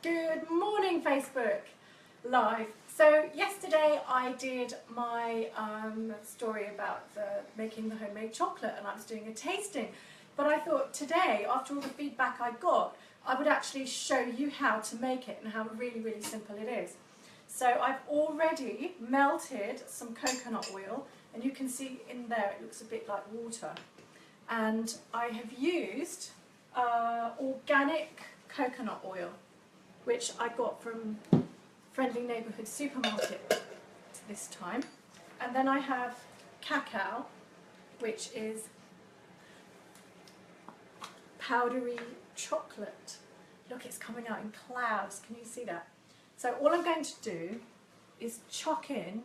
Good morning, Facebook Live. So yesterday I did my story about making the homemade chocolate, and I was doing a tasting. But I thought today, after all the feedback I got, I would actually show you how to make it and how really, really simple it is. So I've already melted some coconut oil, and you can see in there it looks a bit like water. And I have used organic coconut oil, which I got from Friendly Neighbourhood Supermarket this time. And then I have cacao, which is powdery chocolate. Look, it's coming out in clouds. Can you see that? So all I'm going to do is chuck in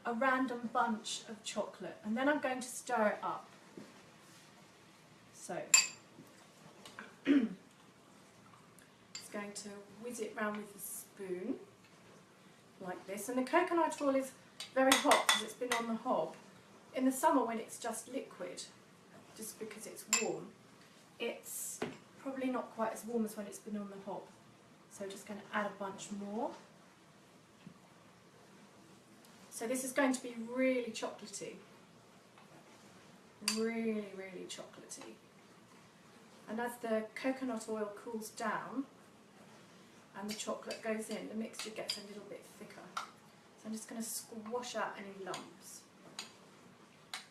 a random bunch of chocolate, and then I'm going to stir it up. So it's going to whiz it round with a spoon like this. And the coconut oil is very hot because it's been on the hob. In the summer, when it's just liquid, just because it's warm, it's probably not quite as warm as when it's been on the hob. So just going to add a bunch more. So this is going to be really chocolatey. Really, really chocolatey. And as the coconut oil cools down and the chocolate goes in, the mixture gets a little bit thicker. So I'm just going to squash out any lumps.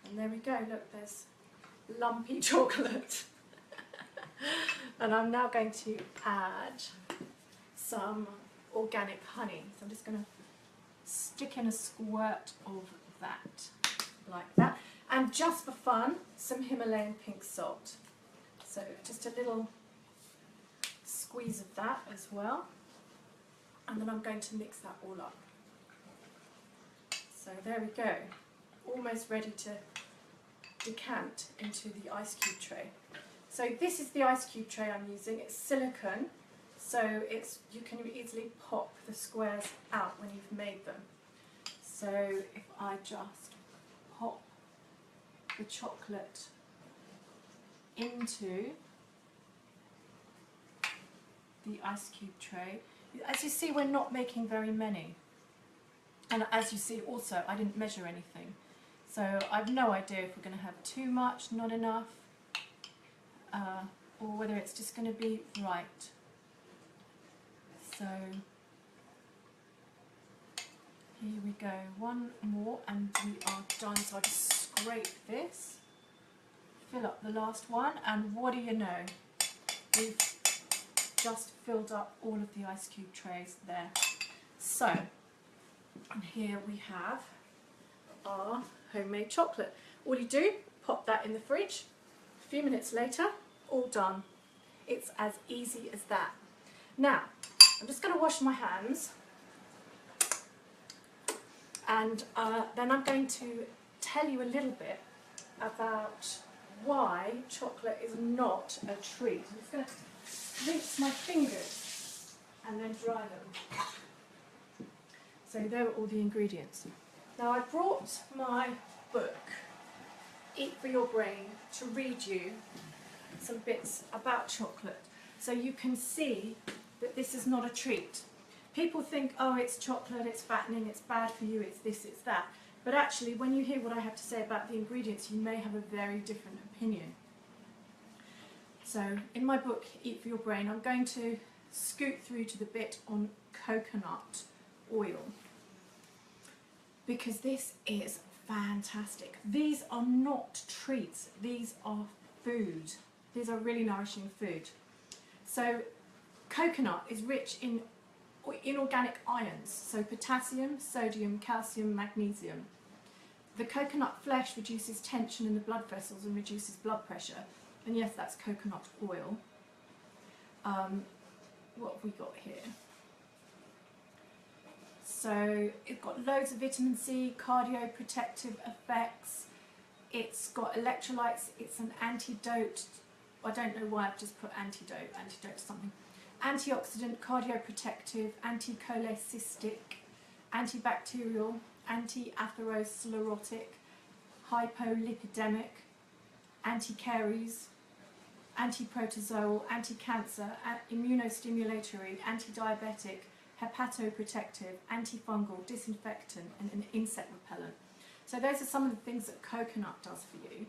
And there we go, look, there's lumpy chocolate. And I'm now going to add some organic honey. So I'm just going to stick in a squirt of that, like that. And just for fun, some Himalayan pink salt. So just a little squeeze of that as well. And then I'm going to mix that all up. So there we go. Almost ready to decant into the ice cube tray. So this is the ice cube tray I'm using. It's silicone, so you can easily pop the squares out when you've made them. So if I just pop the chocolate into the ice cube tray. As you see, we're not making very many. And as you see also, I didn't measure anything. So I've no idea if we're going to have too much, not enough, or whether it's just going to be right. So here we go, one more and we are done. So I just scrape this, fill up the last one, and what do you know? We've just filled up all of the ice cube trays there. So, and here we have our homemade chocolate. All you do, pop that in the fridge. A few minutes later, all done. It's as easy as that. Now, I'm just going to wash my hands, and then I'm going to tell you a little bit about why chocolate is not a treat. I'm just going to rinse my fingers and then dry them. So there are all the ingredients. Now I brought my book, Eat for Your Brain, to read you some bits about chocolate, so you can see that this is not a treat. People think, oh, it's chocolate, it's fattening, it's bad for you, it's this, it's that. But actually, when you hear what I have to say about the ingredients, you may have a very different opinion. So, in my book, Eat for Your Brain, I'm going to scoot through to the bit on coconut oil, because this is fantastic. These are not treats, these are food. These are really nourishing food. So, coconut is rich in inorganic ions, so potassium, sodium, calcium, magnesium. The coconut flesh reduces tension in the blood vessels and reduces blood pressure. And yes, that's coconut oil. What have we got here? So it's got loads of vitamin C, cardioprotective effects. It's got electrolytes. It's an antidote. I don't know why I've just put antidote. Antidote to something. Antioxidant, cardioprotective, anti-cholestistic, antibacterial, anti-atherosclerotic, hypolipidemic, anti-caries, anti-protozoal, anti-cancer, immunostimulatory, anti-diabetic, hepatoprotective, antifungal, disinfectant, and an insect repellent. So those are some of the things that coconut does for you.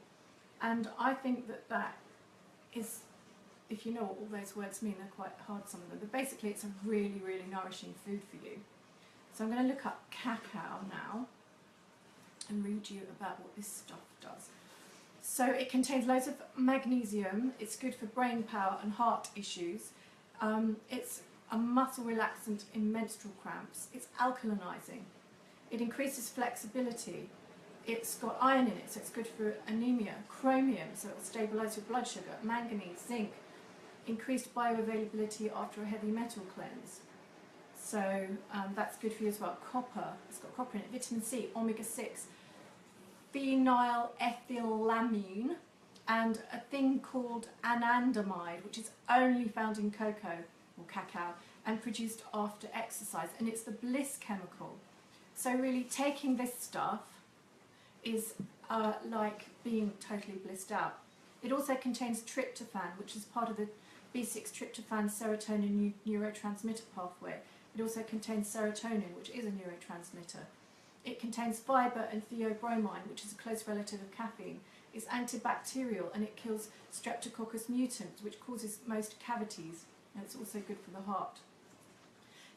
And I think that that is, if you know what all those words mean, they're quite hard, some of them, but basically it's a really, really nourishing food for you. So I'm going to look up cacao now and read you about what this stuff does. So it contains loads of magnesium, it's good for brain power and heart issues, it's a muscle relaxant in menstrual cramps, it's alkalinising, it increases flexibility, it's got iron in it, so it's good for anemia, chromium, so it will stabilise your blood sugar, manganese, zinc, increased bioavailability after a heavy metal cleanse. So that's good for you as well. Copper, it's got copper in it, vitamin C, omega-6, phenylethylamine, and a thing called anandamide, which is only found in cocoa or cacao and produced after exercise, and it's the bliss chemical. So really taking this stuff is like being totally blissed out. It also contains tryptophan, which is part of the B6 tryptophan serotonin neurotransmitter pathway. It also contains serotonin, which is a neurotransmitter. It contains fibre and theobromine, which is a close relative of caffeine. It's antibacterial and it kills Streptococcus mutans, which causes most cavities, and it's also good for the heart.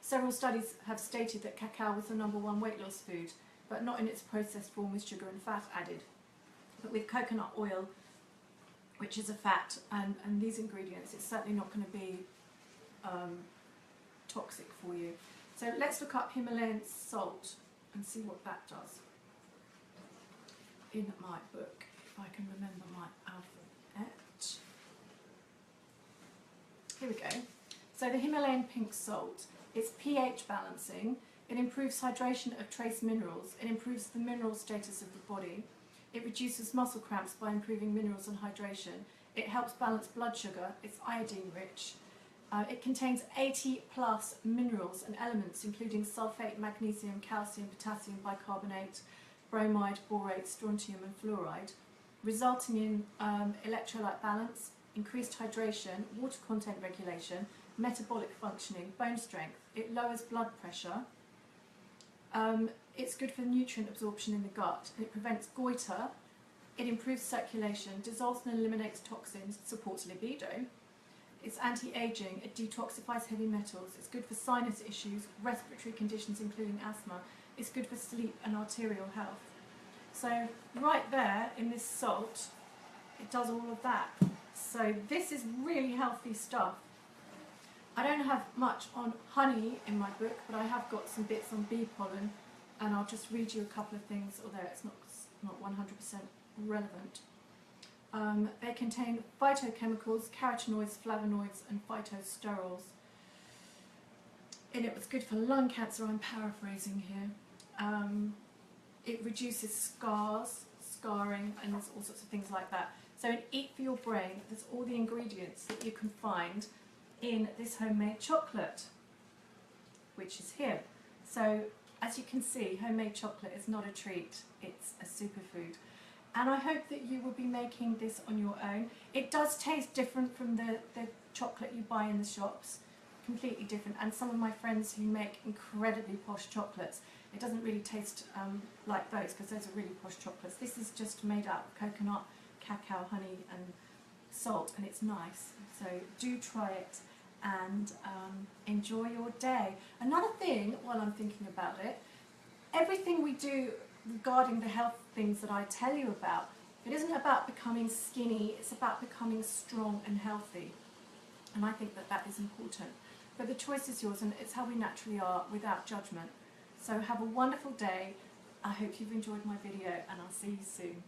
Several studies have stated that cacao was the #1 weight loss food, but not in its processed form with sugar and fat added. But with coconut oil, which is a fat, and these ingredients, it's certainly not going to be toxic for you. So let's look up Himalayan salt and see what that does. In my book, if I can remember my alphabet. Here we go. So the Himalayan pink salt, it's pH balancing, it improves hydration of trace minerals, it improves the mineral status of the body, it reduces muscle cramps by improving minerals and hydration, it helps balance blood sugar, it's iodine rich, it contains 80 plus minerals and elements including sulfate, magnesium, calcium, potassium, bicarbonate, bromide, borate, strontium and fluoride, resulting in electrolyte balance, increased hydration, water content regulation, metabolic functioning, bone strength. It lowers blood pressure. It's good for nutrient absorption in the gut. It prevents goiter. It improves circulation, dissolves and eliminates toxins, supports libido. It's anti-aging. It detoxifies heavy metals. It's good for sinus issues, respiratory conditions including asthma. It's good for sleep and arterial health. So right there in this salt, it does all of that. So this is really healthy stuff. I don't have much on honey in my book, but I have got some bits on bee pollen, and I'll just read you a couple of things, although it's not 100% relevant. They contain phytochemicals, carotenoids, flavonoids, and phytosterols. And it was good for lung cancer, I'm paraphrasing here. It reduces scarring, and there's all sorts of things like that. So in Eat for Your Brain, there's all the ingredients that you can find in this homemade chocolate, which is here. So as you can see, homemade chocolate is not a treat, it's a superfood. And I hope that you will be making this on your own. It does taste different from the chocolate you buy in the shops, completely different. And some of my friends who make incredibly posh chocolates, it doesn't really taste like those, because those are really posh chocolates. This is just made out of coconut, cacao, honey and salt, and it's nice. So do try it and enjoy your day. Another thing, while I'm thinking about it, everything we do regarding the health things that I tell you about, it isn't about becoming skinny, it's about becoming strong and healthy. And I think that that is important. But the choice is yours, and it's how we naturally are, without judgment. So have a wonderful day. I hope you've enjoyed my video, and I'll see you soon.